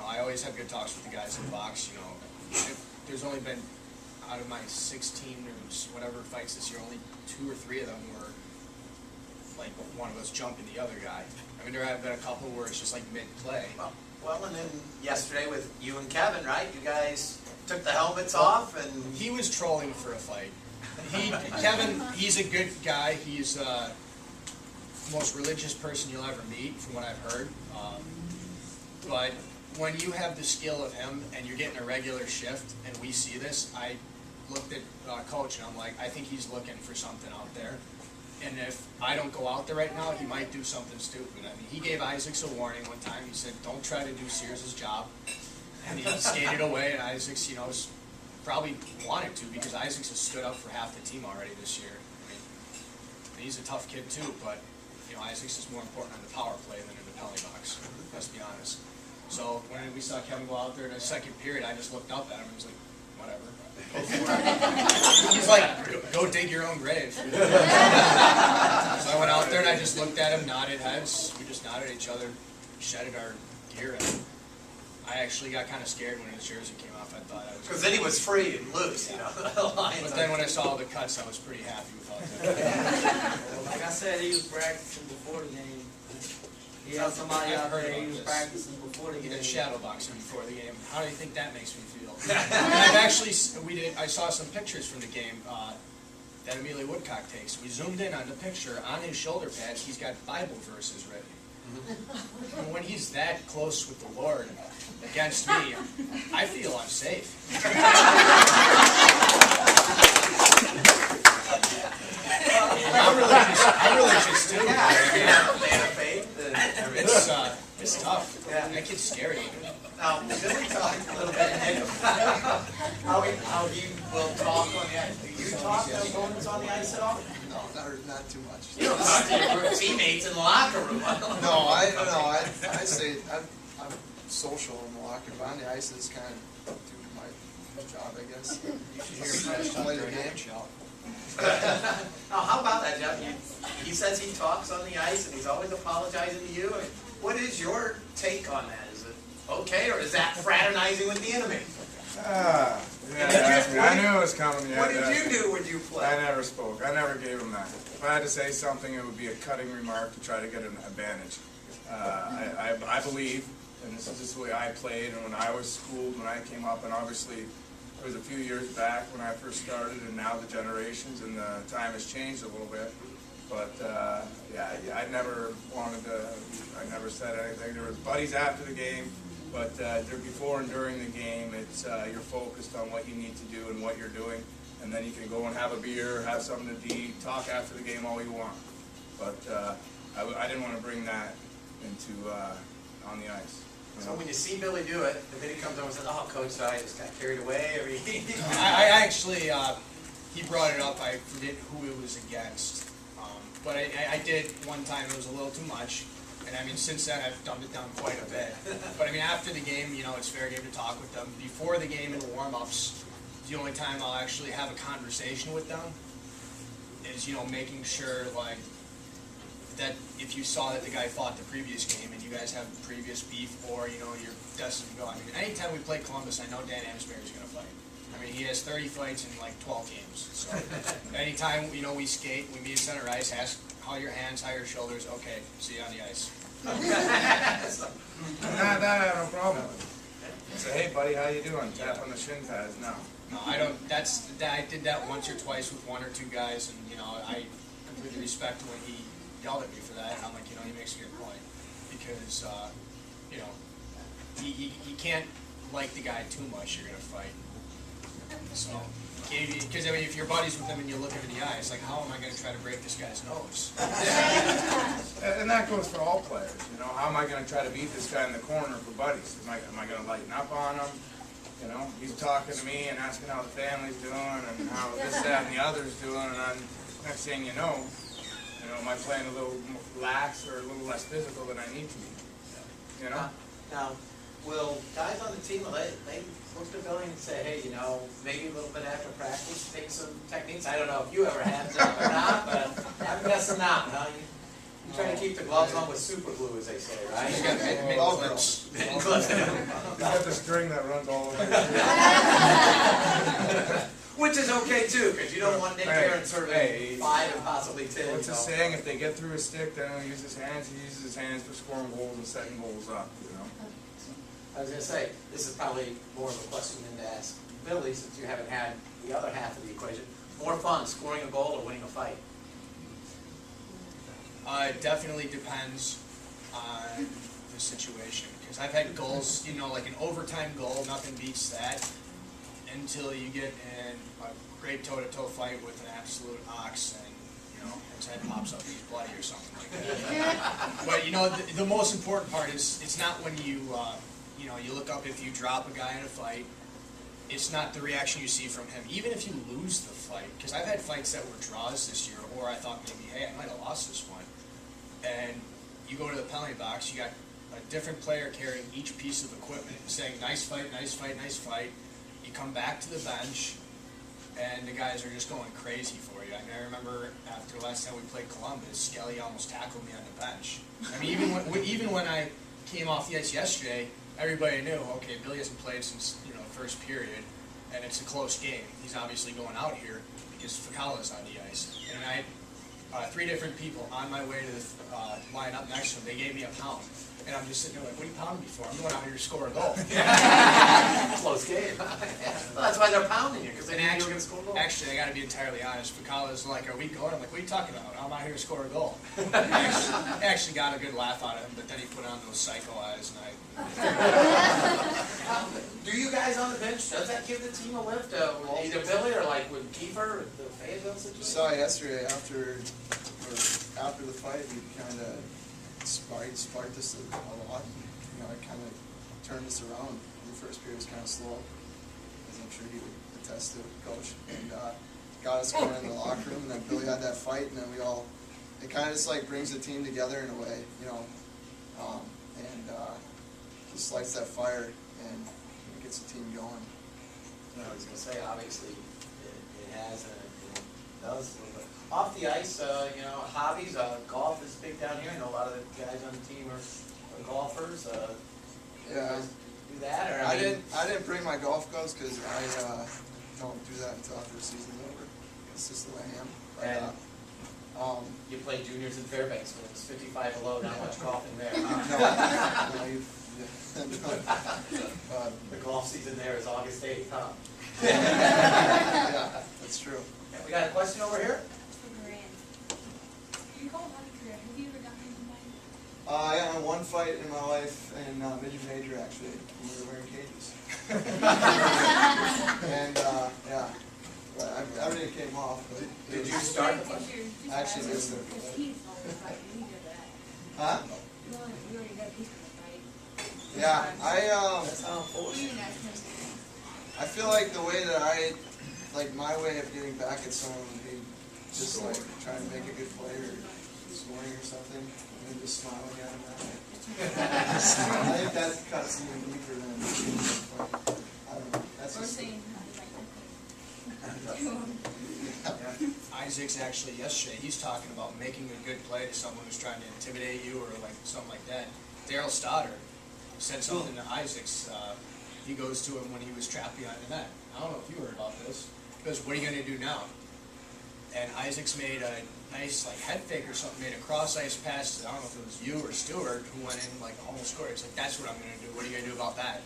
know, I always have good talks with the guys in the box. You know, there's only been, out of my 16 or whatever fights this year, only 2 or 3 of them were like one of us jumping the other guy. I mean, there have been a couple where it's just like mid-play. Well, and then yesterday with you and Kevin, right? You guys took the helmets off, and He was trolling for a fight. Kevin, he's a good guy. He's the most religious person you'll ever meet, from what I've heard. But when you have the skill of him and you're getting a regular shift, and we see this, I looked at Coach and I'm like, I think he's looking for something out there. And if I don't go out there right now, he might do something stupid. I mean, he gave Isaacs a warning one time. He said, don't try to do Sears' job. And he skated away, and Isaacs, you know, probably wanted to, because Isaacs has stood up for half the team already this year. I mean, he's a tough kid too, but, you know, Isaacs is more important on the power play than in the penalty box. Let's be honest. So when we saw Kevin go out there in the second period, I just looked up at him and was like, whatever. Go for it. He's like, go dig your own grave. So I went out there and I just looked at him, nodded heads. We just nodded at each other, shedded our gear, and I actually got kind of scared when his jersey came off. I thought I was... because then he was free and loose, you know. But then when I saw all the cuts, I was pretty happy with all that. Like I said, he was practicing before the game. He had somebody out there, he was practicing before the He game. did shadow boxing before the game. How do you think that makes me feel? And I've actually, I saw some pictures from the game that Amelia Woodcock takes. We zoomed in on the picture. On his shoulder pads, he's got Bible verses written. And when he's that close with the Lord against me, I feel unsafe. I'm religious too. Man of faith. It's tough. Yeah. That kid's scary. Now, Billy talked a little bit, Nick, about how he will talk on the ice. Do you talk to opponents on the ice at all? No, not too much. You don't talk to your teammates in the locker room. No, I say I'm social in the locker room. On the ice is kind of do my job, I guess. You should hear him Play the game. Now, how about that, Jeff? He says he talks on the ice and he's always apologizing to you. I mean, what is your take on that? Is it okay, or is that fraternizing with the enemy? I knew it was coming. Yeah, What did you do when you I played? never spoke. I never gave him that. If I had to say something, it would be a cutting remark to try to get an advantage. I believe, and this is just the way I played, and when I was schooled, when I came up, and obviously it was a few years back when I first started, and now the generations and the time has changed a little bit. But yeah, I never wanted to. I never said anything. There was buddies after the game. But before and during the game, it's you're focused on what you need to do and what you're doing, and then you can go and have a beer, have something to eat, talk after the game all you want. But I didn't want to bring that into on the ice. So when you see Billy do it, and then he comes over and says, "Oh, Coach, I just got carried away." I actually, he brought it up. I forget who it was against, but I did one time. It was a little too much. And I mean, since then, I've dumbed it down quite a bit. But I mean, after the game, you know, it's fair game to talk with them. Before the game and warm-ups, the only time I'll actually have a conversation with them is, you know, making sure, like, that if you saw that the guy fought the previous game and you guys have previous beef, or, you know, you're destined to go. I mean, anytime we play Columbus, I know Dan Amsberry's going to fight. I mean, he has 30 fights in, like, 12 games. So anytime, you know, we skate, we meet at center ice, ask how your hands, how your shoulders, okay, see you on the ice. That I have no problem with. Say, hey buddy, how you doing? Tap on the shin pads. No. No, I don't. I did that once or twice with one or two guys, and you know, I completely respect when he yelled at me for that. And I'm like, you know, he makes a good point, because you know, you can't like the guy too much. You're gonna fight. So, because I mean, if you're buddies with him and you look him in the eye, it's like, how am I going to try to break this guy's nose? And that goes for all players. You know, how am I going to try to beat this guy in the corner for buddies? Am I going to lighten up on him? You know, he's talking to me and asking how the family's doing and how this, that, and the other's doing, and then next thing you know, am I playing a little lax or a little less physical than I need to be? You know. Now, will guys on the team, they look to Billy and say, hey, you know, maybe a little bit after practice, take some techniques? I don't know if you ever had them or not, but I'm guessing not, huh? You try to keep the gloves on with super glue, as they say, right? He's got mid clips. Gloves. He's got the string that runs all over. Which is okay too, because you don't want Nick Guran serving 5 and possibly 10. What's the saying? If they get through a stick, they don't use his hands. He uses his hands for scoring goals and setting goals up. You know. I was going to say, this is probably more of a question than to ask Billy, since you haven't had the other half of the equation. More fun, scoring a goal or winning a fight? It definitely depends on the situation. Because I've had goals, you know, like an overtime goal, nothing beats that. Until you get in a great toe-to-toe fight with an absolute ox and, you know, his head pops up, he's bloody or something like that. But, you know, the most important part is, it's not when you, you know, you look up if you drop a guy in a fight, it's not the reaction you see from him. Even if you lose the fight, because I've had fights that were draws this year, or I thought maybe, hey, I might have lost this one. And you go to the penalty box, you got a different player carrying each piece of equipment, saying, nice fight, nice fight, nice fight. You come back to the bench, and the guys are just going crazy for you. I mean, I remember after last time we played Columbus, Skelly almost tackled me on the bench. I mean, even when I came off the ice yesterday, everybody knew, okay, Billy hasn't played since, you know, the first period, and it's a close game. He's obviously going out here because Fakala's on the ice. And I had 3 different people on my way to the line up next to him. They gave me a pound. And I'm just sitting there like, what are you pounding me for? I'm going out here to score a goal. Close game. Well, that's why they're pounding you, because they knew you were going to score a goal. Actually, I got to be entirely honest. Fakala's like, are we going? I'm like, what are you talking about? I'm out here to score a goal. I actually got a good laugh out of him, but then he put on those psycho eyes, and Do you guys on the bench, does that give the team a lift? Either Billy or like with Kiefer, the Fayetteville situation? Saw yesterday after the fight, we kind of sparked this a lot. You know, I kind of turned this around. The first period was kind of slow, as I'm sure you would attest to, Coach, and got us going in the locker room. And then Billy had that fight, and then we all, it kind of just like brings the team together in a way, you know, and just lights that fire and gets the team going. I was going to say, obviously, it has and it does a little bit. Off the ice, you know, hobbies, golf is big down here. I know a lot of the guys on the team are golfers. Yeah. You guys do that? Or, I didn't bring my golf gloves because I don't do that until after the season's over. It's just the way I am. But, you play juniors in Fairbanks when it's 55 below, not much golfing there. The golf season there is August 8th, huh? Yeah, that's true. We got a question over here? Have you ever gotten into mine? I had one fight in my life in midget major, actually, when we were wearing cages. And, yeah, but everything came off. But Did you start the fight? I actually missed it. Because he's always fighting, he did that. Huh? You already got a piece of the fight. Yeah, That's how unfortunate. I feel like the way that like my way of getting back at someone would be just like trying to make a good play or scoring or something, and then just smiling at him that way. I think that cuts even deeper than I don't know. That's Or just saying, Isaac's actually yesterday, he's talking about making a good play to someone who's trying to intimidate you or like something like that. Daryl Stoddard said something to Isaac's. He goes to him when he was trapped behind the net. I don't know if you heard about this. He goes, what are you going to do now? And Isaac's made a nice like head fake or something, made a cross ice pass. I don't know if it was you or Stewart who went in like almost scored. It's like, that's what I'm going to do. What are you going to do about that?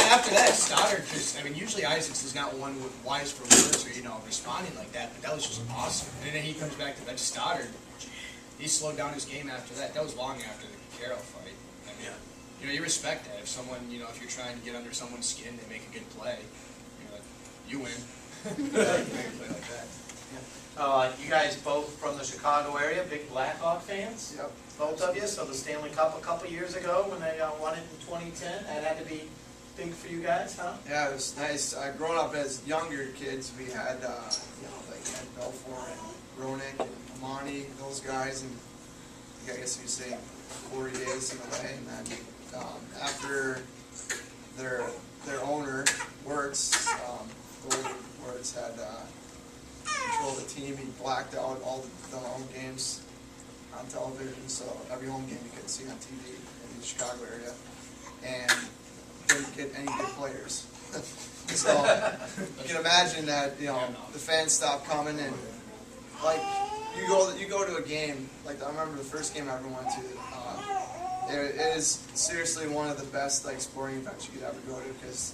After that, Stoddard just, I mean, usually Isaac's is not one wise for words or, you know, responding like that, but that was just awesome. And then he comes back to that Stoddard. He slowed down his game after that. That was long after the Carroll fight. I mean, you know, you respect that. If someone, you know, if you're trying to get under someone's skin, they make a good play. You know, you win. You make a play like that. You guys both from the Chicago area, big Blackhawk fans? Yep. Both of you. So the Stanley Cup a couple years ago when they won it in 2010, that had to be big for you guys, huh? Yeah, it was nice. Growing up as younger kids, we had, you know, like Ed Belfour and Roenick and Amani, those guys, and I guess you could say Corey days in a way. And then after their owner, Wirtz, Gold Wirtz had control the team. He blacked out all the home games on television, so every home game you could see on TV in the Chicago area, and didn't get any good players. So you can imagine that, you know, the fans stopped coming, and like you go to a game, like I remember the first game I ever went to. It is seriously one of the best like sporting events you could ever go to, because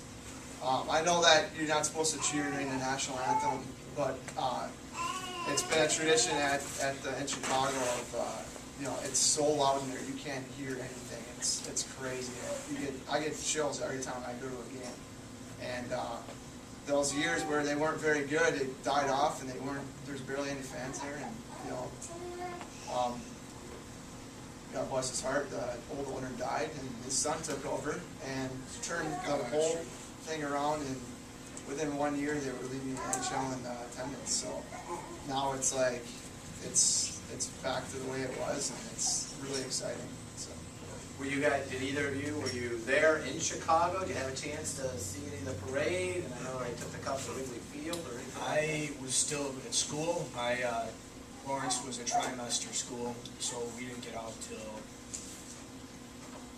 I know that you're not supposed to cheer during the national anthem, but it's been a tradition in Chicago of you know, it's so loud in there you can't hear anything. It's crazy. I get chills every time I go to a game. And those years where they weren't very good, it died off, and there's barely any fans there, and you know. God bless his heart, the old owner died, and his son took over and turned the whole thing around, and within 1 year they were leading the NHL in attendance. So now it's like, it's back to the way it was, and it's really exciting. So. Were you guys, were you there in Chicago? Did you have a chance to see any of the parade? And I know they took the Cup to Wrigley Field or anything. I was still at school. Lawrence was a trimester school, so we didn't get out till,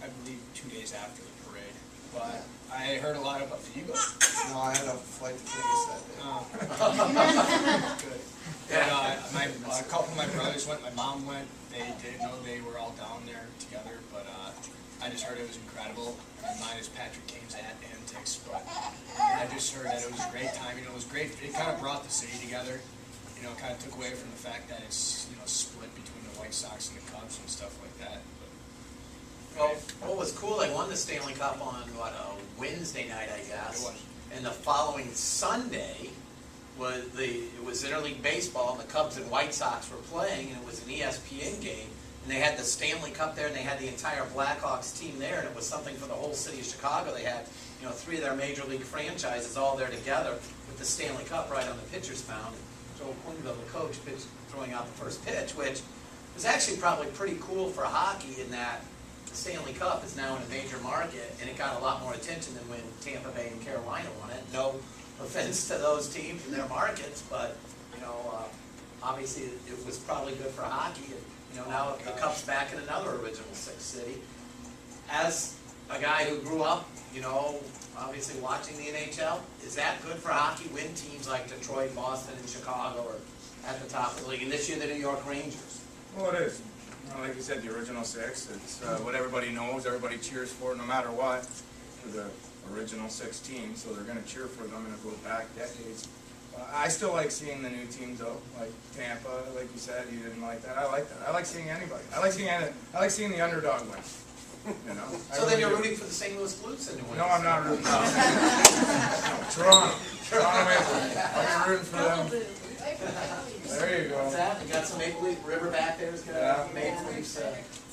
I believe, 2 days after the parade. But I heard a lot about you guys. No, I had a flight to Vegas that day. Good. And, a couple of my brothers went, my mom went. They didn't know they were all down there together, but I just heard it was incredible. And mine is Patrick Kane's antics, but I just heard that it was a great time. You know, it was great. It kind of brought the city together. You know, kind of took away from the fact that it's, you know, split between the White Sox and the Cubs and stuff like that. But, well, what was cool, they won the Stanley Cup on, what, a Wednesday night, I guess. It was. And the following Sunday, it was interleague baseball, and the Cubs and White Sox were playing, and it was an ESPN game. And they had the Stanley Cup there, and they had the entire Blackhawks team there, and it was something for the whole city of Chicago. They had, you know, 3 of their major league franchises all there together with the Stanley Cup right on the pitcher's mound. Joel Quenneville, the coach, throwing out the first pitch, which was actually probably pretty cool for hockey in that the Stanley Cup is now in a major market, and it got a lot more attention than when Tampa Bay and Carolina won it. No offense to those teams and their markets, but, you know, obviously it was probably good for hockey. And, you know, now the Cup's back in another original Six city. As a guy who grew up, you know, obviously watching the NHL, is that good for hockey when teams like Detroit, Boston, and Chicago are at the top of the league? And this year the New York Rangers. Well, it is. Like you said, the original six. It's what everybody knows, everybody cheers for no matter what, for the original 6 teams, so they're going to cheer for them, and it goes back decades. I still like seeing the new teams though, like Tampa, like you said, you didn't like that. I like that. I like seeing anybody. I like seeing the underdog win. You know? So then you're rooting for the St. Louis Blues to win? No, I'm not rooting for them. Toronto Maple Leafs. I'll be rooting for them. There you go. What's that? We got some Maple Leaf River back there. It's got Maple Leafs.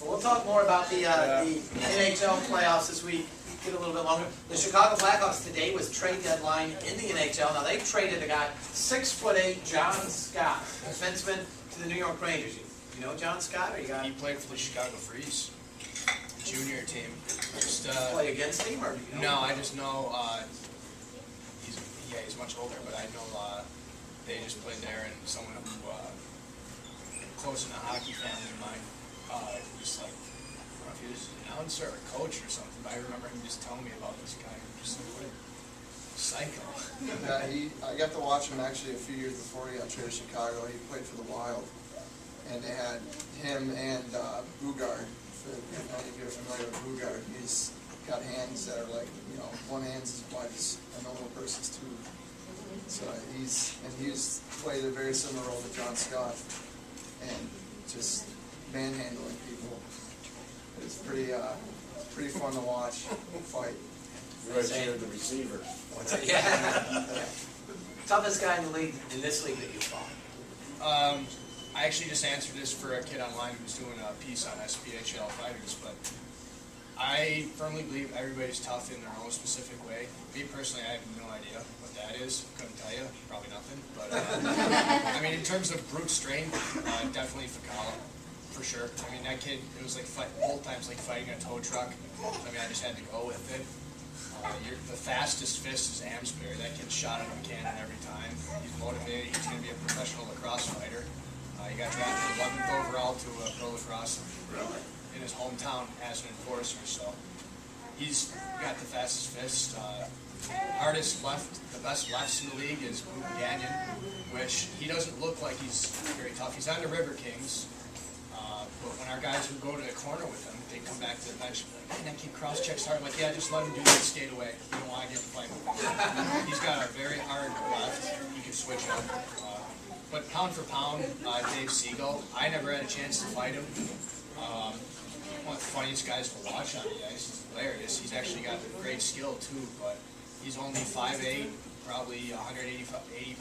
Well, we'll talk more about the NHL playoffs this week. Get a little bit longer. The Chicago Blackhawks today was trade deadline in the NHL. Now they've traded a guy 6'8" John Scott, defenseman, to the New York Rangers. You know John Scott? Or you got? he played for the Chicago Freeze junior team. Just, play against him, or do you know? No, I just know he's much older, but I know they just played there, and someone who close in a hockey family of mine just like, I don't know if he was an announcer or a coach or something, but I remember him just telling me about this guy. Just like, what a psycho. Yeah, I got to watch him actually a few years before he got traded to Chicago. He played for the Wild, and they had him and Bugard. If you're familiar with Bugard, he's got hands that are like, you know, one hand's as wide as a normal person's too. So he's played a very similar role to John Scott, and just manhandling people. It's pretty fun to watch fight. You're right here, the receiver. Yeah. Toughest guy in the league, in this league that you fought? I actually just answered this for a kid online who was doing a piece on SPHL fighters, but I firmly believe everybody's tough in their own specific way. Me personally, I have no idea what that is. Couldn't tell you. Probably nothing. But I mean, in terms of brute strength, definitely McCall, for sure. I mean, that kid, it was like both times like fighting a tow truck. I mean, I just had to go with it. The fastest fist is Amsbury. That kid's shot out of a cannon every time. He's motivated. He's going to be a professional lacrosse fighter. He got drafted 11th overall to pro lacrosse in his hometown as an enforcer. So he's got the fastest fist. Hardest left, the best lefts in the league is Gagnon, which he doesn't look like he's very tough. He's on the River Kings. But when our guys would go to the corner with him, they'd come back to the bench and be like, man, that kid cross-checks hard. I'm like, yeah, just let him do that, skate away. You don't want to get the fight with him. He's got a very hard left. He can switch up. But pound for pound, Dave Siegel, I never had a chance to fight him. One of the funniest guys to watch on the ice. He's hilarious. He's actually got great skill, too, but he's only 5'8", probably 180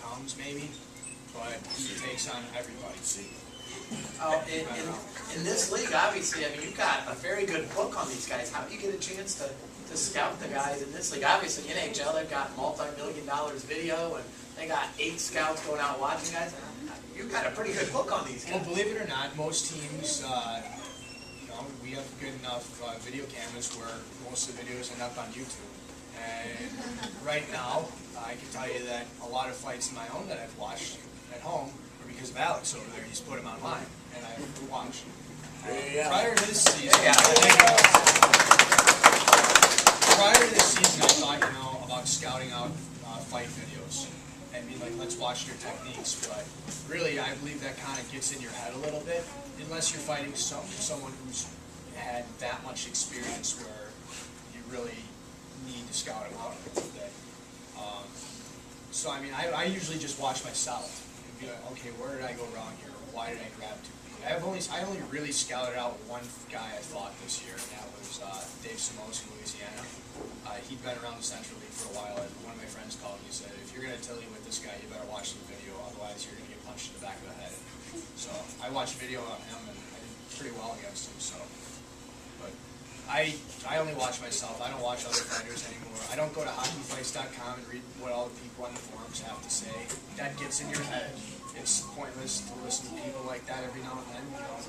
pounds maybe, but he takes on everybody. Oh, in this league, obviously, I mean, you've got a very good book on these guys. How do you get a chance to scout the guys in this league? Obviously, in NHL, they've got multi-million-dollars video, and they got 8 scouts going out watching guys. You've got a pretty good book on these guys. Well, believe it or not, most teams, we have good enough video cameras where most of the videos end up on YouTube. And right now, I can tell you that a lot of fights of my own that I've watched at home are because of Alex over there. He's put them online, and I watch. Prior to this season, I thought, about scouting out fight videos and be like, let's watch their techniques. But really, I believe that kind of gets in your head a little bit, unless you're fighting someone who's had that much experience where you really need to scout them out a little bit. So I mean, I usually just watch myself and be like, okay, where did I go wrong here? Why did I grab too big? I only really scouted out one guy I fought this year, and that was Dave Simos in Louisiana. He'd been around the Central League for a while, and one of my friends called me and said, if you're going to tell you with this guy, you better watch the video, otherwise you're going to get punched in the back of the head. So I watched video on him, and I did pretty well against him. So, but I only watch myself. I don't watch other fighters anymore. I don't go to hockeyfights.com and read what all the people on the forums have to say. That gets in your head. It's pointless to listen to people like that every now and then.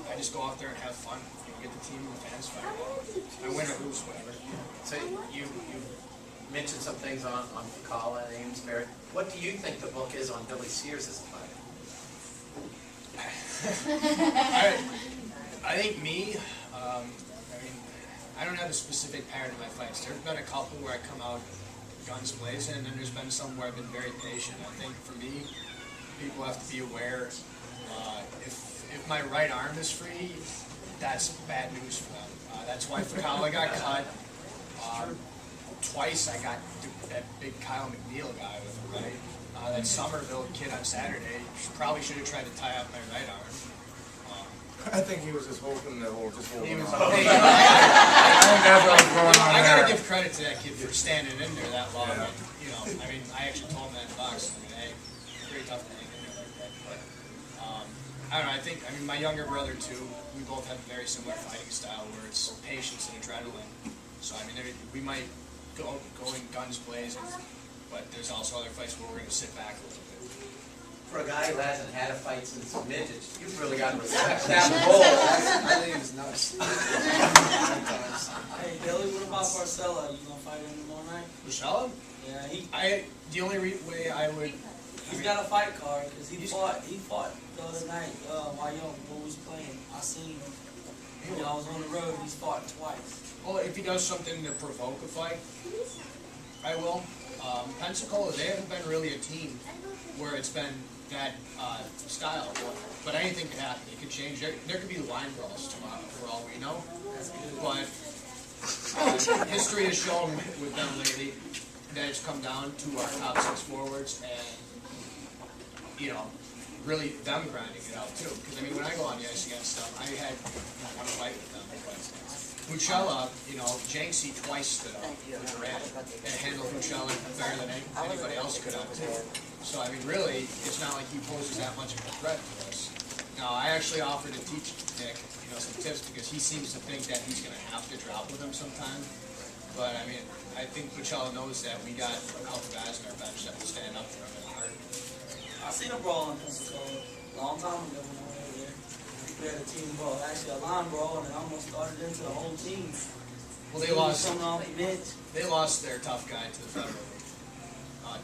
I just go out there and have fun. Get the team and the fans fight. I win or lose, whatever. So you mentioned some things on McCall and Amesbury. What do you think the book is on Billy Siers as a fighter? I think me, I mean, I don't have a specific pattern in my fights. There's been a couple where I come out guns blazing, and then there's been some where I've been very patient. I think for me, people have to be aware, if my right arm is free, that's bad news for them. That's why Fakala got cut. Twice I got that big Kyle McNeil guy with him, right? That Somerville kid on Saturday probably should have tried to tie up my right arm. I think he was just hoping that we'll just hold him I gotta give credit to that kid for standing in there that long. Yeah. And, I mean, I actually told him that in the box. I mean, hey, pretty tough to hang in there like that. But I don't know. I mean, my younger brother too. We both have a very similar fighting style where it's patience and adrenaline. So I mean, we might go in guns blazing, but there's also other fights where we're going to sit back a little bit. For a guy who hasn't had a fight since midgets, you've really got to respect that role. I think it's nuts. Hey, Billy, what about Barcella? You gonna fight him tomorrow night? Michelle? Yeah, The only way I would. he's got a fight card because he fought the other night while when we was playing. I seen him. I was on the road. He's fought twice. Well, if he does something to provoke a fight, I will. Pensacola, they haven't been really a team where it's been that style. But anything could happen. It could change. There could be line brawls tomorrow, for all we know. But history has shown with them lately that it's come down to our top 6 forwards and, really them grinding it out too. Because, I mean, when I go on the ice against them, I had one fight with them. Muchella, Janksy twice stood up with Durant and handled Muchella better than anybody else could have too. So, I mean, really, it's not like he poses that much of a threat to us. Now, I actually offered to teach Nick, some tips because he seems to think that he's going to have to drop with him sometime. But, I mean, I think Muchella knows that we got a couple guys on our bench that will stand up for him in a heartbeat. I seen a brawl in Pensacola a long time ago when I was over there. We had a team brawl, actually a line brawl, and it almost started into the whole team. Well, they lost. Coming off the bench. They lost their tough guy to the Federal League.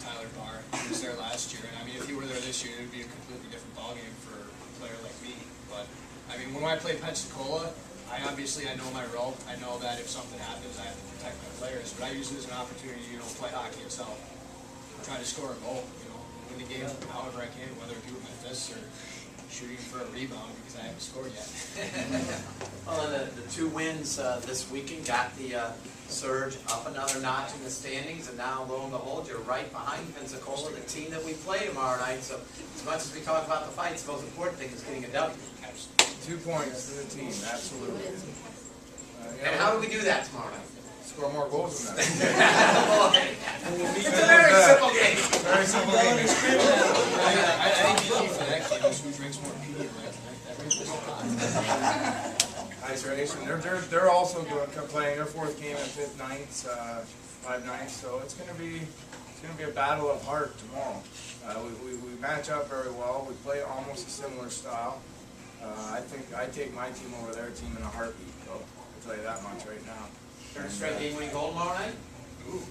Tyler Barr. He was there last year, and I mean, if he were there this year, it would be a completely different ballgame for a player like me. But I mean, when I play Pensacola, I know my role. I know that if something happens, I have to protect my players. But I use it as an opportunity to, play hockey itself. Try to score a goal, win the game however I can, whether it be with my fists or shooting for a rebound because I haven't scored yet. Well, and the 2 wins this weekend got the Surge up another notch in the standings, and now, lo and behold, you're right behind Pensacola, the team that we play tomorrow night. So, as much as we talk about the fights, the most important thing is getting a W. 2 points to the team, absolutely. And how do we do that tomorrow night? Score more goals than that. It's a very simple game. Very simple game. I think the key for that game is who drinks more Pedialyte. Isolation. They're also playing their 4th game at 5th nights, 5 nights. So it's going to be a battle of heart tomorrow. We match up very well. We play almost a similar style. I think I take my team over their team in a heartbeat. So I'll tell you that much right now. Third straight game-winning goal tomorrow night? Ooh.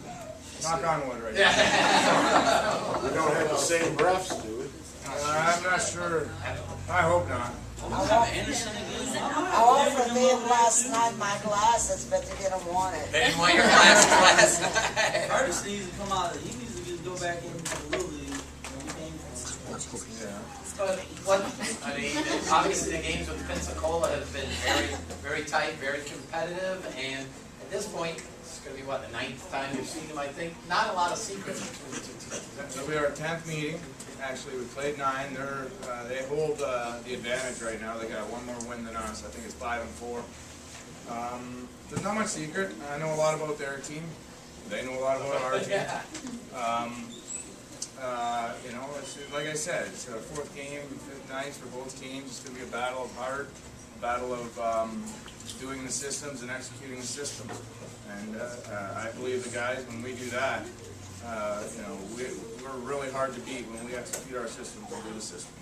Knock on wood right now. Yeah. We don't have the same refs, do we? I'm not sure. I hope not. I offered them last night my glasses, but they didn't want it. They didn't want your glasses last night. Curtis needs to come out. He needs to just go back into the Little League. Yeah. But obviously the games with Pensacola have been very, very tight, very competitive, and at this point, it's going to be, the 9th time you've seen them, I think. Not a lot of secrets between the 2 teams. It'll be our 10th meeting. Actually, we played 9. They hold the advantage right now. They got 1 more win than us. I think it's 5-4. There's not much secret. I know a lot about their team. They know a lot about our team. It's, like I said, it's a 4th game, 5th nights for both teams. It's going to be a battle of heart, a battle of doing the systems and executing the systems. And I believe the guys, when we do that, we're really hard to beat when we execute our systems and do the systems.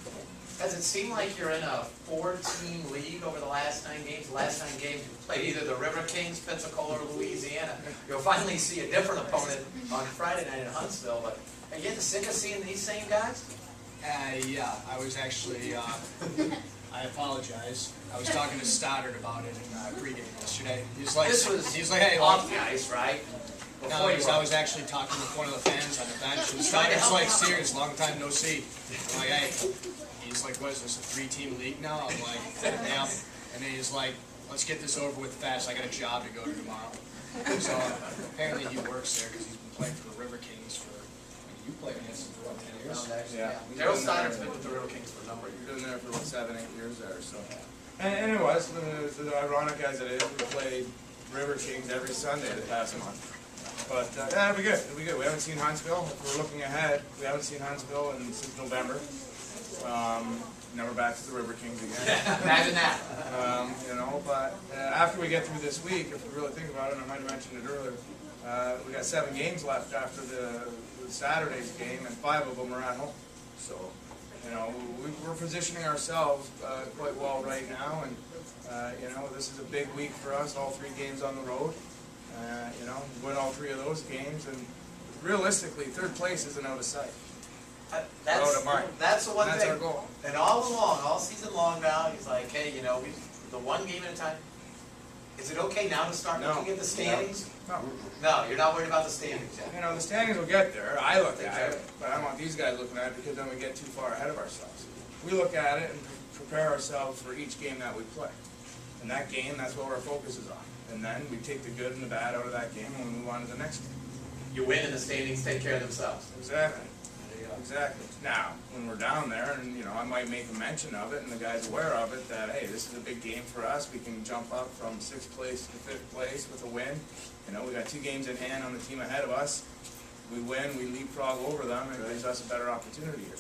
Does it seem like you're in a 4-team league over the last 9 games? The last 9 games you played either the River Kings, Pensacola, or Louisiana. You'll finally see a different opponent on Friday night in Huntsville, but are you getting sick of seeing these same guys? Yeah, I was actually, I apologize. I was talking to Stoddard about it in pregame yesterday. He's like, hey, off the ice, right? No, I was actually talking with one of the fans on the bench, and Stoddard's like, Siers, long time no see. I'm like, hey, he's like, what is this, a 3-team league now? I'm like, yeah. And then he's like, let's get this over with fast. I got a job to go to tomorrow. So apparently he works there because he's been playing for the River Kings for, you played against him for what, 10 years? Yeah. Daryl Stoddard's been with the River Kings for a number of years. We've been there for 7-8 years there. So, and it was the ironic as it is, we played River Kings every Sunday the past month. But it'll be good. It'll be good. We haven't seen Huntsville. If we're looking ahead, we haven't seen Huntsville since November. Never back to the River Kings again. Imagine that. But after we get through this week, if we really think about it, and I might have mentioned it earlier, we got 7 games left after the Saturday's game, and 5 of them are at home. So, we're positioning ourselves quite well right now, and this is a big week for us. All 3 games on the road. Win all 3 of those games, and realistically, 3rd place isn't out of sight. That's the one That's thing. our goal. And all along, all season long now, he's like, hey, the 1 game at a time. Is it okay now to start looking at the standings? No, you're not worried about the standings yet. The standings will get there. I look at it, but I don't want these guys looking at it because then we get too far ahead of ourselves. We look at it and prepare ourselves for each game that we play. And that game, that's what our focus is on. And then we take the good and the bad out of that game and we move on to the next game. You win and the standings take care of themselves. Exactly. Exactly. Now, when we're down there, and I might make a mention of it, and the guy's aware of it, that hey, this is a big game for us. We can jump up from 6th place to 5th place with a win. We got 2 games in hand on the team ahead of us. We win, we leapfrog over them, and it gives us a better opportunity here.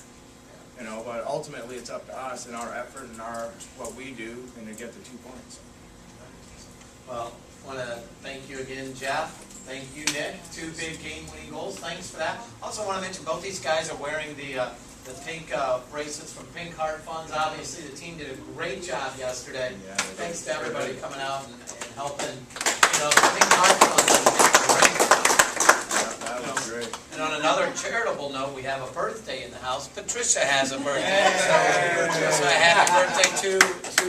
But ultimately, it's up to us and our effort and what we do, and to get the 2 points. Well, I want to thank you again, Jeff. Thank you, Nick. 2 big game-winning goals. Thanks for that. Also want to mention both these guys are wearing the the pink bracelets from Pink Heart Funds. Obviously, the team did a great job yesterday. Thanks to everybody coming out and helping. You know, the Pink Heart Funds did a great job. That was great. And on another charitable note, we have a birthday in the house. Patricia has a birthday. So a happy birthday to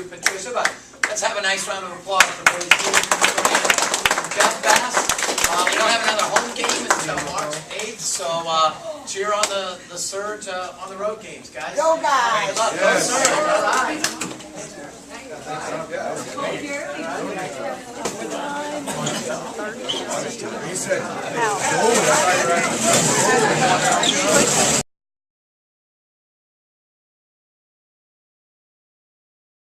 Patricia. But let's have a nice round of applause for those Jeff Bass. We don't have another home game until March 8th, so cheer on the Surge on the road games, guys. Go guys! Good luck. Go Surge. All right. He said,